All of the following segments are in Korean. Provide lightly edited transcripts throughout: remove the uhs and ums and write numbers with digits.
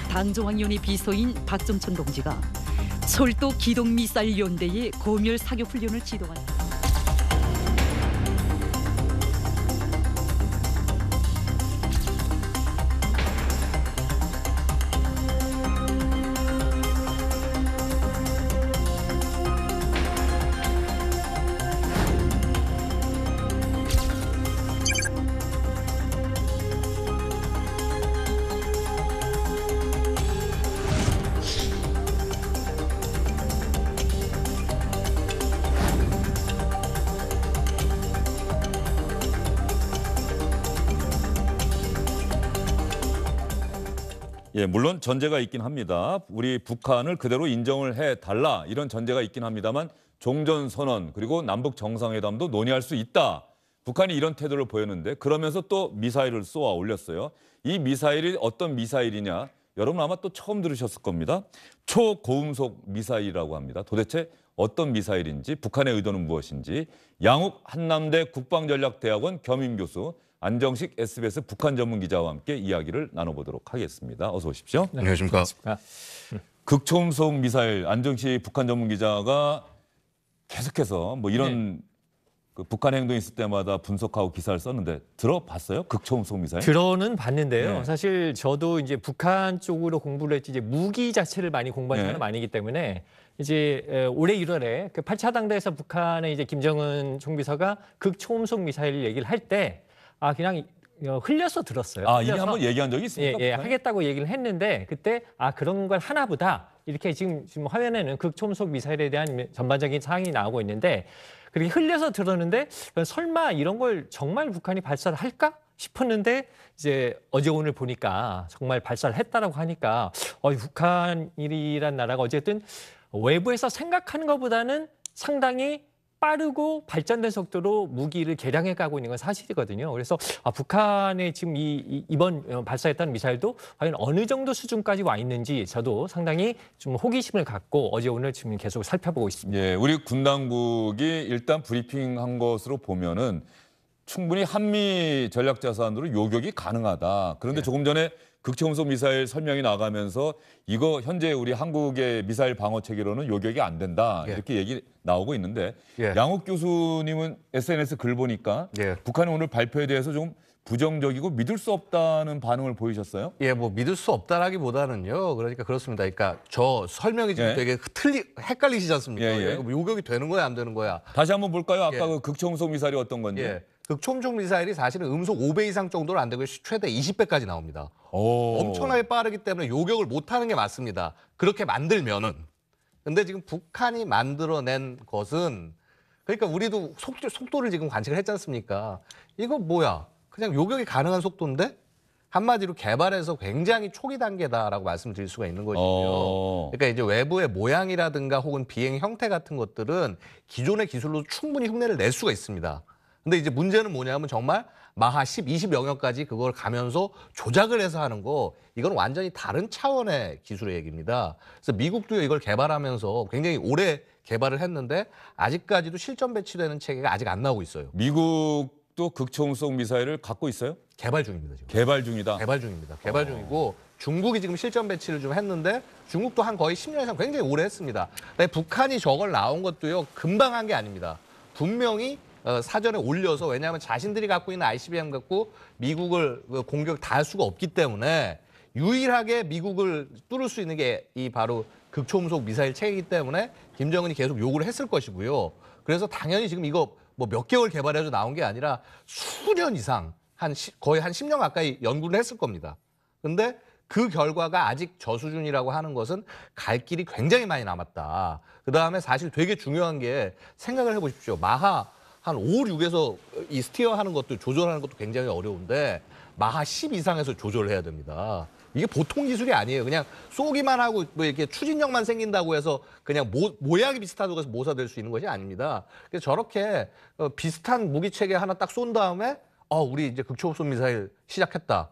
당정학연의 비서인 박정천 동지가 철도 기동미사일 연대의 검열 사격 훈련을 지도한다. 예, 물론 전제가 있긴 합니다. 우리 북한을 그대로 인정을 해달라 이런 전제가 있긴 합니다만 종전선언 그리고 남북 정상회담도 논의할 수 있다. 북한이 이런 태도를 보였는데 그러면서 또 미사일을 쏘아 올렸어요. 이 미사일이 어떤 미사일이냐? 여러분 아마 또 처음 들으셨을 겁니다. 초고음속 미사일이라고 합니다. 도대체 어떤 미사일인지 북한의 의도는 무엇인지 양욱 한남대 국방전략대학원 겸임교수 안정식 SBS 북한 전문 기자와 함께 이야기를 나눠보도록 하겠습니다. 어서 오십시오. 네, 안녕하십니까. 극초음속 미사일 안정식 북한 전문 기자가 계속해서 뭐 이런 그 북한 행동이 있을 때마다 분석하고 기사를 썼는데 들어봤어요? 극초음속 미사일? 들어는 봤는데요. 네. 사실 저도 이제 북한 쪽으로 공부를 했지 이제 무기 자체를 많이 공부한 사람은 아니기 때문에 이제 올해 1월에 그 8차 당대에서 북한의 이제 김정은 총비서가 극초음속 미사일 얘기를 할 때 그냥 흘려서 들었어요. 이게 흘려서, 한번 얘기한 적이 있습니까? 예, 하겠다고 얘기를 했는데 그때 그런 걸 하나보다 이렇게 지금 화면에는 극초음속 미사일에 대한 전반적인 사항이 나오고 있는데 그렇게 흘려서 들었는데 설마 이런 걸 정말 북한이 발사를 할까 싶었는데 이제 어제 오늘 보니까 정말 발사를 했다라고 하니까 북한이란 나라가 어쨌든 외부에서 생각하는 것보다는 상당히 빠르고 발전된 속도로 무기를 개량해 가고 있는 건 사실이거든요. 그래서 북한의 지금 이번 발사했다는 미사일도 과연 어느 정도 수준까지 와 있는지 저도 상당히 좀 호기심을 갖고 어제 오늘 지금 계속 살펴보고 있습니다. 예, 우리 군 당국이 일단 브리핑한 것으로 보면은 충분히 한미 전략 자산으로 요격이 가능하다. 그런데 조금 전에 극초음속 미사일 설명이 나가면서 이거 현재 우리 한국의 미사일 방어 체계로는 요격이 안 된다. 이렇게 얘기 나오고 있는데 양욱 교수님은 SNS 글 보니까 북한의 오늘 발표에 대해서 좀 부정적이고 믿을 수 없다는 반응을 보이셨어요? 예, 뭐 믿을 수 없다라기보다는요. 그러니까 그렇습니다. 그러니까 저 설명이 지금 되게 헷갈리시지 않습니까? 이거 요격이 되는 거야, 안 되는 거야? 다시 한번 볼까요? 아까 그 극초음속 미사일이 어떤 건지. 극초음속 미사일이 사실은 음속 5배 이상 정도는 안 되고 최대 20배까지 나옵니다. 엄청나게 빠르기 때문에 요격을 못하는 게 맞습니다. 그렇게 만들면은. 근데 지금 북한이 만들어낸 것은 그러니까 우리도 속도를 지금 관측을 했지 않습니까? 이거 뭐야? 그냥 요격이 가능한 속도인데 한마디로 개발해서 굉장히 초기 단계다라고 말씀드릴 수가 있는 것이고요. 그러니까 이제 외부의 모양이라든가 혹은 비행 형태 같은 것들은 기존의 기술로 충분히 흉내를 낼 수가 있습니다. 근데 이제 문제는 뭐냐면 정말 마하 10, 20 영역까지 그걸 가면서 조작을 해서 하는 거 이건 완전히 다른 차원의 기술의 얘기입니다. 그래서 미국도 이걸 개발하면서 굉장히 오래 개발을 했는데 아직까지도 실전 배치되는 체계가 아직 안 나오고 있어요. 미국도 극초음속 미사일을 갖고 있어요? 개발 중입니다. 지금. 개발 중이다? 개발 중입니다. 개발 중이고 중국이 지금 실전 배치를 좀 했는데 중국도 한 거의 10년 이상 굉장히 오래 했습니다. 근데 북한이 저걸 나온 것도요. 금방 한 게 아닙니다. 분명히 사전에 올려서 왜냐하면 자신들이 갖고 있는 ICBM 갖고 미국을 공격 다 할 수가 없기 때문에 유일하게 미국을 뚫을 수 있는 게 이 바로 극초음속 미사일 체계이기 때문에 김정은이 계속 요구를 했을 것이고요. 그래서 당연히 지금 이거 뭐 몇 개월 개발해서 나온 게 아니라 수년 이상 거의 한 10년 가까이 연구를 했을 겁니다. 근데 그 결과가 아직 저수준이라고 하는 것은 갈 길이 굉장히 많이 남았다. 그다음에 사실 되게 중요한 게 생각을 해보십시오. 마하 한 5, 6에서 이 스티어하는 것도 조절하는 것도 굉장히 어려운데 마하 10 이상에서 조절을 해야 됩니다. 이게 보통 기술이 아니에요. 그냥 쏘기만 하고 뭐 이렇게 추진력만 생긴다고 해서 그냥 모양이 비슷하다고 해서 모사될 수 있는 것이 아닙니다. 그래서 저렇게 비슷한 무기 체계 하나 딱 쏜 다음에 우리 이제 극초음속 미사일 시작했다.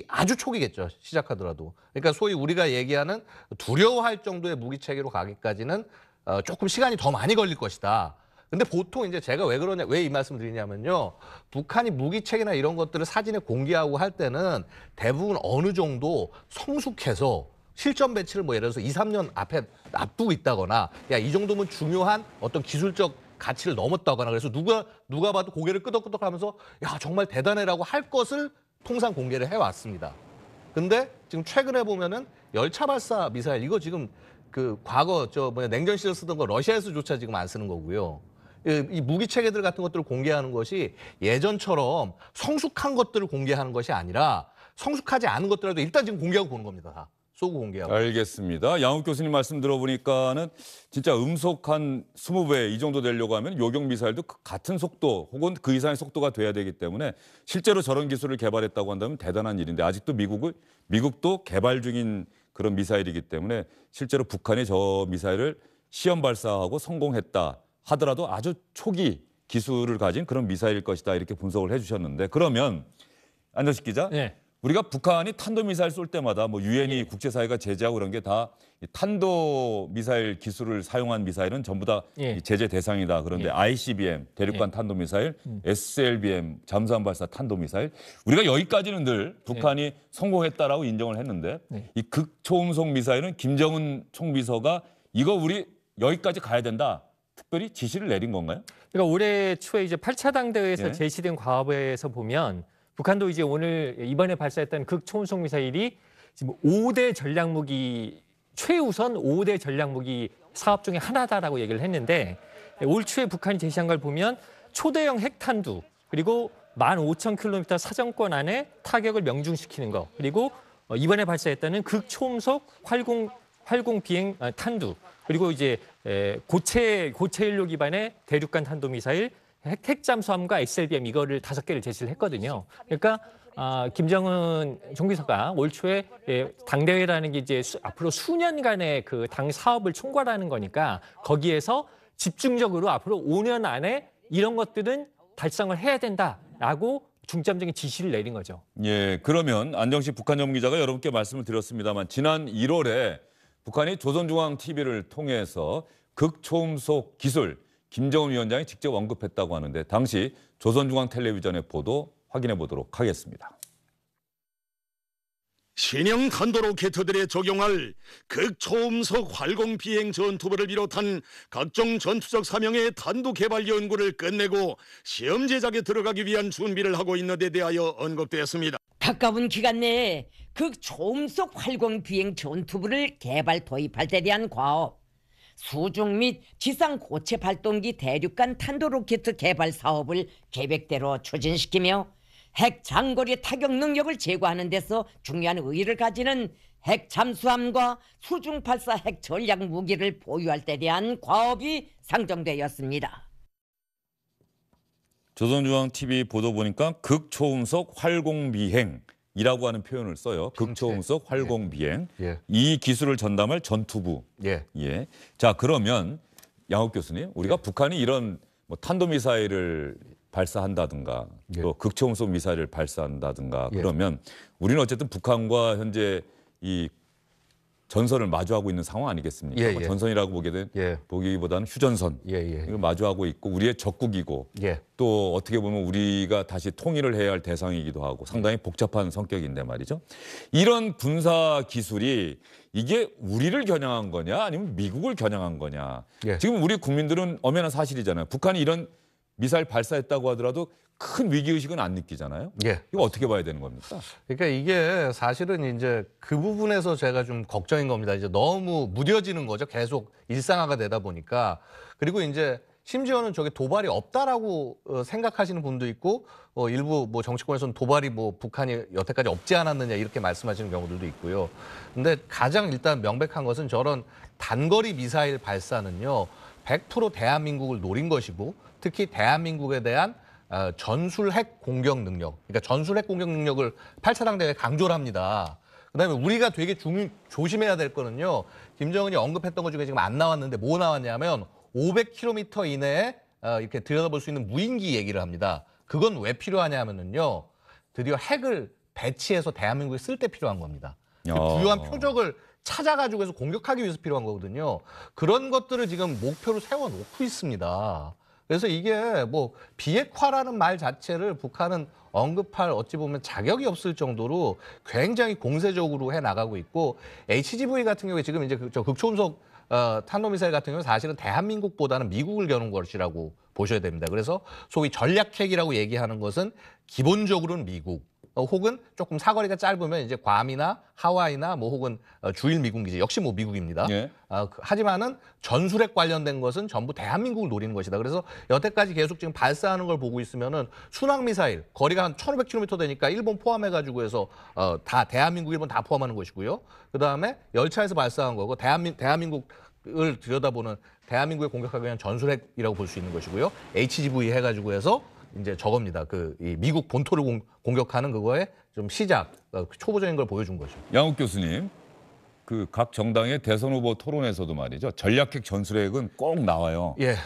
아주 초기겠죠. 시작하더라도. 그러니까 소위 우리가 얘기하는 두려워할 정도의 무기 체계로 가기까지는 조금 시간이 더 많이 걸릴 것이다. 근데 보통 이제 제가 왜 이 말씀을 드리냐면요. 북한이 무기체계나 이런 것들을 사진에 공개하고 할 때는 대부분 어느 정도 성숙해서 실전 배치를 뭐 예를 들어서 2, 3년 앞두고 있다거나 야, 이 정도면 중요한 어떤 기술적 가치를 넘었다거나 그래서 누가 봐도 고개를 끄덕끄덕 하면서 야, 정말 대단해라고 할 것을 통상 공개를 해왔습니다. 근데 지금 최근에 보면은 열차 발사 미사일 이거 지금 그 과거 냉전 시절 쓰던 거 러시아에서조차 지금 안 쓰는 거고요. 이 무기 체계들 같은 것들을 공개하는 것이 예전처럼 성숙한 것들을 공개하는 것이 아니라 성숙하지 않은 것들라도 일단 지금 공개하고 보는 겁니다. 다 쏘고 공개하고. 알겠습니다. 양욱 교수님 말씀 들어보니까는 진짜 음속 한 20배 이 정도 되려고 하면 요격 미사일도 같은 속도 혹은 그 이상의 속도가 돼야 되기 때문에 실제로 저런 기술을 개발했다고 한다면 대단한 일인데 아직도 미국도 개발 중인 그런 미사일이기 때문에 실제로 북한이 저 미사일을 시험 발사하고 성공했다 하더라도 아주 초기 기술을 가진 그런 미사일일 것이다 이렇게 분석을 해주셨는데 그러면 안정식 기자, 네. 우리가 북한이 탄도미사일 쏠 때마다 뭐 유엔이 국제사회가 제재하고 그런 게 다 탄도미사일 기술을 사용한 미사일은 전부 다 제재 대상이다. 그런데 ICBM 대륙간 탄도미사일, SLBM 잠수함 발사 탄도미사일 우리가 여기까지는 늘 북한이 성공했다라고 인정을 했는데 이 극초음속 미사일은 김정은 총비서가 이거 우리 여기까지 가야 된다. 특별히 지시를 내린 건가요? 그러니까 올해 초에 이제 8차 당대회에서 제시된 과업에서 보면 북한도 이제 오늘 이번에 발사했던 극초음속 미사일이 지금 5대 전략무기 최우선 5대 전략무기 사업 중에 하나다라고 얘기를 했는데 올 초에 북한이 제시한 걸 보면 초대형 핵탄두 그리고 15,000km 사정권 안에 타격을 명중시키는 거 그리고 이번에 발사했다는 극초음속 활공 비행 탄두 그리고 이제 고체 연료 기반의 대륙간 탄도 미사일 핵잠수함과 SLBM 이거를 5개를 제시를 했거든요. 그러니까 김정은 총비서가 올 초에 당대회라는 게 이제 앞으로 수년간의 그 당 사업을 총괄하는 거니까 거기에서 집중적으로 앞으로 5년 안에 이런 것들은 달성을 해야 된다라고 중점적인 지시를 내린 거죠. 예, 그러면 안정식 북한 전문기자가 여러분께 말씀을 드렸습니다만 지난 1월에 북한이 조선중앙TV를 통해서 극초음속 기술 김정은 위원장이 직접 언급했다고 하는데 당시 조선중앙텔레비전의 보도 확인해 보도록 하겠습니다. 신형 탄도로켓들에 적용할 극초음속 활공 비행 전투부를 비롯한 각종 전투적 사명의 탄도 개발 연구를 끝내고 시험 제작에 들어가기 위한 준비를 하고 있는 데 대하여 언급되었습니다. 가까운 기간 내에 극초음속 활공 비행 전투부를 개발 도입할 데 대한 과업, 수중 및 지상 고체 발동기 대륙간 탄도 로켓 개발 사업을 계획대로 추진시키며 핵 장거리 타격 능력을 제고하는 데서 중요한 의의를 가지는 핵 잠수함과 수중 발사 핵 전략 무기를 보유할 데 대한 과업이 상정되었습니다. 조선중앙TV 보도 보니까 극초음속 활공비행이라고 하는 표현을 써요. 극초음속 활공비행. 이 기술을 전담할 전투부. 예. 자, 그러면 양욱 교수님, 우리가 북한이 이런 뭐 탄도미사일을 발사한다든가 또 극초음속 미사일을 발사한다든가 그러면 우리는 어쨌든 북한과 현재 이 전선을 마주하고 있는 상황 아니겠습니까? 뭐 전선이라고 보기보다는 휴전선 이걸 마주하고 있고 우리의 적국이고 또 어떻게 보면 우리가 다시 통일을 해야 할 대상이기도 하고 상당히 복잡한 성격인데 말이죠. 이런 군사 기술이 이게 우리를 겨냥한 거냐 아니면 미국을 겨냥한 거냐. 지금 우리 국민들은 엄연한 사실이잖아요. 북한이 이런 미사일 발사했다고 하더라도 큰 위기의식은 안 느끼잖아요. 이거 어떻게 봐야 되는 겁니까? 그러니까 이게 사실은 이제 그 부분에서 제가 좀 걱정인 겁니다. 이제 너무 무뎌지는 거죠. 계속 일상화가 되다 보니까. 그리고 이제 심지어는 저게 도발이 없다라고 생각하시는 분도 있고 일부 뭐 정치권에서는 도발이 뭐 북한이 여태까지 없지 않았느냐 이렇게 말씀하시는 경우들도 있고요. 근데 가장 일단 명백한 것은 저런 단거리 미사일 발사는요. 100% 대한민국을 노린 것이고 특히 대한민국에 대한 전술핵 공격 능력, 그러니까 전술핵 공격 능력을 8차 당대회에 강조를 합니다. 그다음에 우리가 되게 조심해야 될 거는요. 김정은이 언급했던 것 중에 지금 안 나왔는데 뭐 나왔냐면 500km 이내에 이렇게 들여다볼 수 있는 무인기 얘기를 합니다. 그건 왜 필요하냐면요. 드디어 핵을 배치해서 대한민국에 쓸 때 필요한 겁니다. 부유한 표적을 찾아가지고 해서 공격하기 위해서 필요한 거거든요. 그런 것들을 지금 목표로 세워놓고 있습니다. 그래서 이게 뭐 비핵화라는 말 자체를 북한은 언급할 어찌 보면 자격이 없을 정도로 굉장히 공세적으로 해 나가고 있고 HGV 같은 경우에 지금 이제 저 극초음속 탄도미사일 같은 경우는 사실은 대한민국보다는 미국을 겨눈 것이라고 보셔야 됩니다. 그래서 소위 전략핵이라고 얘기하는 것은 기본적으로는 미국. 혹은 조금 사거리가 짧으면 이제 괌이나 하와이나 뭐 혹은 주일 미군기지 역시 뭐 미국입니다. 예. 하지만은 전술핵 관련된 것은 전부 대한민국을 노리는 것이다. 그래서 여태까지 계속 지금 발사하는 걸 보고 있으면은 순항 미사일 거리가 한 1,500km 되니까 일본 포함해가지고 해서 다 대한민국, 일본 다 포함하는 것이고요. 그 다음에 열차에서 발사한 거고 대한민국을 들여다보는 대한민국에 공격하기 위한 전술핵이라고 볼 수 있는 것이고요. HGV 해가지고 해서 이제 저겁니다. 이 미국 본토를 공격하는 그거의 좀 시작, 초보적인 걸 보여준 거죠. 양욱 교수님, 그 각 정당의 대선 후보 토론에서도 말이죠. 전략핵 전술핵은 꼭 나와요. 예.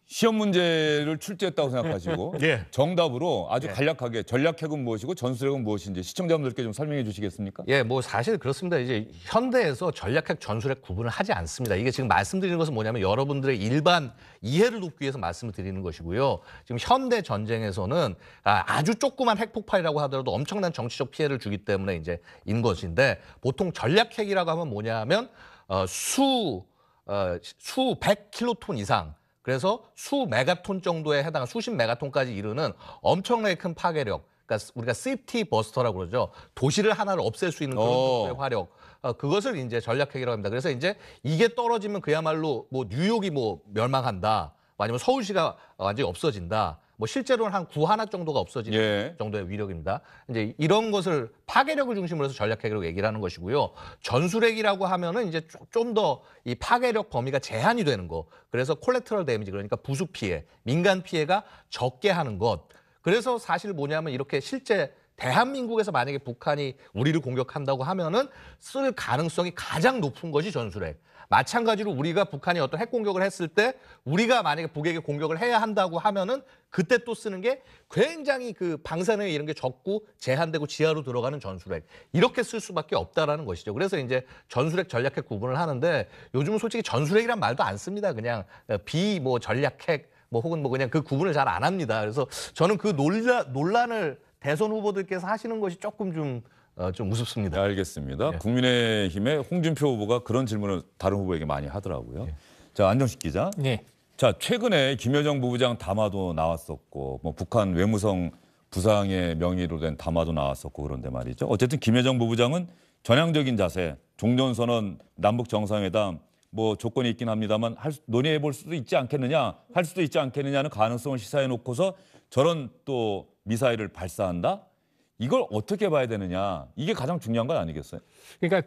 시험 문제를 출제했다고 생각하시고 예. 정답으로 아주 예. 간략하게 전략핵은 무엇이고 전술핵은 무엇인지 시청자분들께 좀 설명해 주시겠습니까? 예, 뭐 사실 그렇습니다. 이제 현대에서 전략핵, 전술핵 구분을 하지 않습니다. 이게 지금 말씀드리는 것은 뭐냐면 여러분들의 일반 이해를 돕기 위해서 말씀을 드리는 것이고요. 지금 현대 전쟁에서는 아주 조그만 핵폭발이라고 하더라도 엄청난 정치적 피해를 주기 때문에 이제 인 것인데 보통 전략핵이라고 하면 뭐냐면 수백 킬로톤 이상 그래서 수 메가톤 정도에 해당한 수십 메가톤까지 이르는 엄청나게 큰 파괴력. 그러니까 우리가 시티 버스터라고 그러죠. 도시를 하나를 없앨 수 있는 그런 정도의 화력. 그것을 이제 전략핵이라고 합니다. 그래서 이제 이게 떨어지면 그야말로 뭐 뉴욕이 뭐 멸망한다. 아니면 서울시가 완전히 없어진다. 뭐 실제로는 한 구 하나 정도가 없어지는 예. 정도의 위력입니다. 이제 이런 것을 파괴력을 중심으로 해서 전략핵이라고 얘기를 하는 것이고요. 전술핵이라고 하면은 이제 좀 더 이 파괴력 범위가 제한이 되는 거. 그래서 콜렉터럴 데미지 그러니까 부수 피해, 민간 피해가 적게 하는 것. 그래서 사실 뭐냐면 이렇게 실제 대한민국에서 만약에 북한이 우리를 공격한다고 하면은 쓸 가능성이 가장 높은 것이 전술핵. 마찬가지로 우리가 북한이 어떤 핵 공격을 했을 때 우리가 만약에 북에게 공격을 해야 한다고 하면은 그때 또 쓰는 게 굉장히 그 방사능이 이런 게 적고 제한되고 지하로 들어가는 전술핵. 이렇게 쓸 수밖에 없다라는 것이죠. 그래서 이제 전술핵, 전략핵 구분을 하는데 요즘은 솔직히 전술핵이란 말도 안 씁니다. 그냥 뭐 전략핵 뭐 혹은 뭐 그냥 그 구분을 잘 안 합니다. 그래서 저는 그 논란을 대선 후보들께서 하시는 것이 조금 좀 우습습니다. 네, 알겠습니다. 예. 국민의힘의 홍준표 후보가 그런 질문을 다른 후보에게 많이 하더라고요. 자, 안정식 기자. 네. 자, 최근에 김여정 부부장 담화도 나왔었고, 뭐 북한 외무성 부상의 명의로 된 담화도 나왔었고 그런데 말이죠. 어쨌든 김여정 부부장은 전향적인 자세, 종전선언, 남북 정상회담 뭐 조건이 있긴 합니다만 논의해 볼 수도 있지 않겠느냐, 할 수도 있지 않겠느냐는 가능성을 시사해 놓고서 저런 또 미사일을 발사한다? 이걸 어떻게 봐야 되느냐, 이게 가장 중요한 건 아니겠어요? 그러니까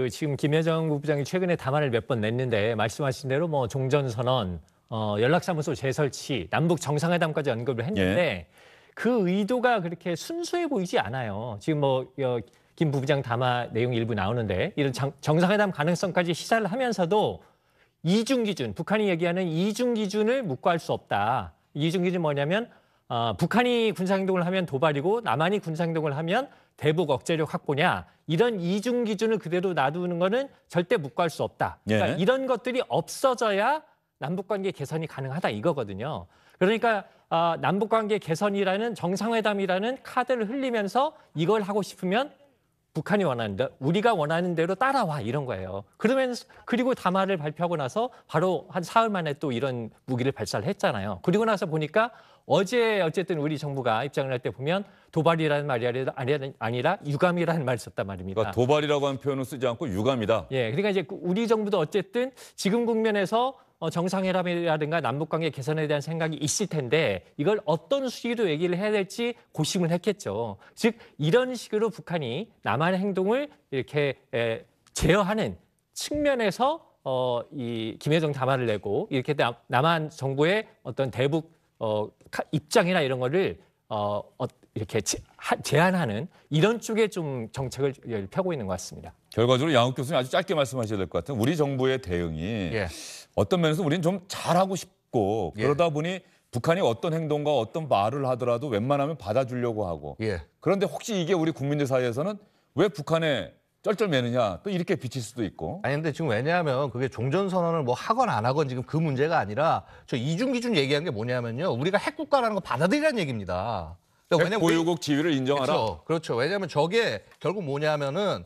지금 김여정 부부장이 최근에 담화를 몇 번 냈는데 말씀하신 대로 뭐 종전선언, 연락사무소 재설치, 남북 정상회담까지 언급을 했는데 그 의도가 그렇게 순수해 보이지 않아요. 지금 김 부부장 담화 내용 일부 나오는데 이런 정상회담 가능성까지 시사를 하면서도 이중 기준, 북한이 얘기하는 이중 기준을 묵과할 수 없다. 이중 기준 뭐냐면 북한이 군사행동을 하면 도발이고 남한이 군사행동을 하면 대북 억제력 확보냐. 이런 이중 기준을 그대로 놔두는 거는 절대 묵과할 수 없다. 그러니까 예. 이런 것들이 없어져야 남북관계 개선이 가능하다 이거거든요. 그러니까 남북관계 개선이라는 정상회담이라는 카드를 흘리면서 이걸 하고 싶으면 북한이 원하는 대로, 우리가 원하는 대로 따라와 이런 거예요. 그리고 담화를 발표하고 나서 바로 한 사흘 만에 또 이런 무기를 발사를 했잖아요. 그리고 나서 보니까 어제 어쨌든 우리 정부가 입장을 할 때 보면 도발이라는 말이 아니라 유감이라는 말을 썼단 말입니다. 그러니까 도발이라고 하는 표현을 쓰지 않고 유감이다. 예, 그러니까 이제 우리 정부도 어쨌든 지금 국면에서 정상회담이라든가 남북관계 개선에 대한 생각이 있을 텐데 이걸 어떤 수위로 얘기를 해야 될지 고심을 했겠죠. 즉 이런 식으로 북한이 남한의 행동을 이렇게 제어하는 측면에서 이 김여정 담화를 내고 이렇게 남한 정부의 어떤 대북 입장이나 이런 거를 이렇게 제한하는 이런 쪽에 좀 정책을 펴고 있는 것 같습니다. 결과적으로 양욱 교수님 아주 짧게 말씀하셔야 될 것 같아요. 우리 정부의 대응이 예. 어떤 면에서 우리는 좀 잘하고 싶고 예. 그러다 보니 북한이 어떤 행동과 어떤 말을 하더라도 웬만하면 받아주려고 하고 예. 그런데 혹시 이게 우리 국민들 사이에서는 왜 북한의 쩔쩔매느냐 또 이렇게 비칠 수도 있고. 아니 근데 지금 왜냐하면 그게 종전선언을 뭐 하건 안 하건 지금 그 문제가 아니라 저 이중기준 얘기한 게 뭐냐면요. 우리가 핵국가라는 거 받아들이라는 얘기입니다. 그러니까 왜냐면 핵보유국 지위를 인정하라. 그렇죠. 왜냐하면 저게 결국 뭐냐면은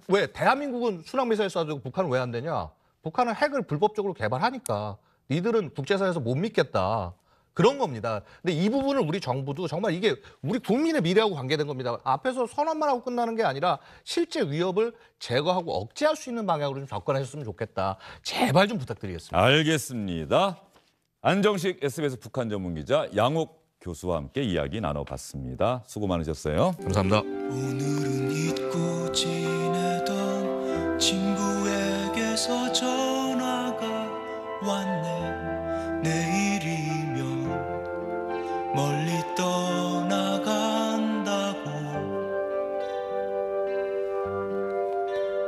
왜 대한민국은 순항미사일 쏴주고 북한은 왜 안 되냐? 북한은 핵을 불법적으로 개발하니까 니들은 국제사회에서 못 믿겠다. 그런 겁니다. 근데 이 부분을 우리 정부도 정말 이게 우리 국민의 미래하고 관계된 겁니다. 앞에서 선언만 하고 끝나는 게 아니라 실제 위협을 제거하고 억제할 수 있는 방향으로 좀 접근하셨으면 좋겠다. 제발 좀 부탁드리겠습니다. 알겠습니다. 안정식 SBS 북한 전문 기자 양욱 교수와 함께 이야기 나눠봤습니다. 수고 많으셨어요. 감사합니다. 오늘은 잊고 지내던 친구에게서 전화가 왔네. 내일이면 멀리 떠나간다고.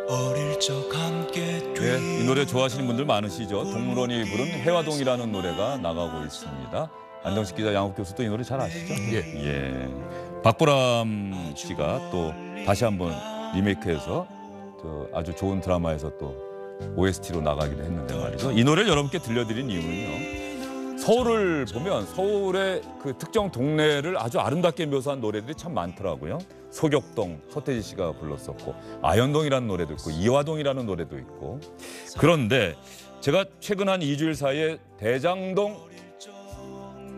어릴 적 함께 네, 이 노래 좋아하시는 분들 많으시죠. 동물원이 부른 해화동이라는 노래가 나가고 있습니다. 안정식 기자, 양욱 교수도 이 노래 잘 아시죠? 예. 박보람 씨가 또 다시 한번 리메이크해서 아주 좋은 드라마에서 또 OST로 나가기도 했는데 말이죠. 이 노래를 여러분께 들려드린 이유는요. 서울을 보면 서울의 그 특정 동네를 아주 아름답게 묘사한 노래들이 참 많더라고요. 소격동, 서태지 씨가 불렀었고 아현동이라는 노래도 있고 이화동이라는 노래도 있고. 그런데 제가 최근 한 2주일 사이에 대장동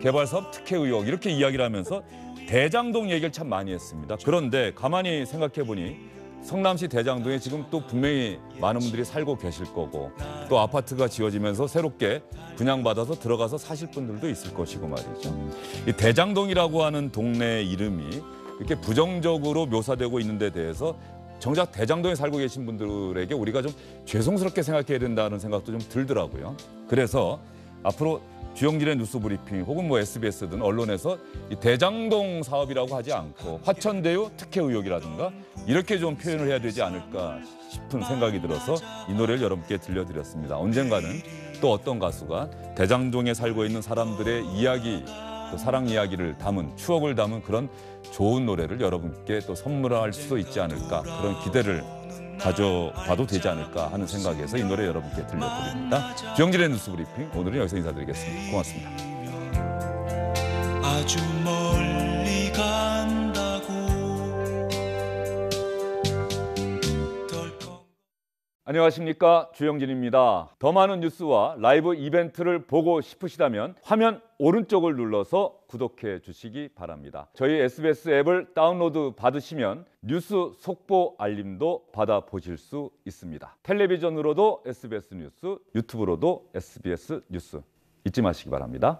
개발사업 특혜 의혹 이렇게 이야기를 하면서 대장동 얘기를 참 많이 했습니다. 그런데 가만히 생각해 보니 성남시 대장동에 지금 또 분명히 많은 분들이 살고 계실 거고 또 아파트가 지어지면서 새롭게 분양받아서 들어가서 사실 분들도 있을 것이고 말이죠. 이 대장동이라고 하는 동네 이름이 이렇게 부정적으로 묘사되고 있는 데 대해서 정작 대장동에 살고 계신 분들에게 우리가 좀 죄송스럽게 생각해야 된다는 생각도 좀 들더라고요. 그래서 앞으로 주영진의 뉴스 브리핑 혹은 뭐 SBS든 언론에서 이 대장동 사업이라고 하지 않고 화천대유 특혜 의혹이라든가 이렇게 좀 표현을 해야 되지 않을까 싶은 생각이 들어서 이 노래를 여러분께 들려드렸습니다. 언젠가는 또 어떤 가수가 대장동에 살고 있는 사람들의 이야기, 또 사랑 이야기를 담은 추억을 담은 그런 좋은 노래를 여러분께 또 선물할 수도 있지 않을까 그런 기대를 가져봐도 되지 않을까 하는 생각에서 이 노래 여러분께 들려드립니다. 주영진의 뉴스 브리핑 오늘은 여기서 인사드리겠습니다. 고맙습니다. 아주 멀리 간다고. 안녕하십니까, 주영진입니다. 더 많은 뉴스와 라이브 이벤트를 보고 싶으시다면 화면 오른쪽을 눌러서 구독해 주시기 바랍니다. 저희 SBS 앱을 다운로드 받으시면 뉴스 속보 알림도 받아보실 수 있습니다. 텔레비전으로도 SBS 뉴스, 유튜브로도 SBS 뉴스 잊지 마시기 바랍니다.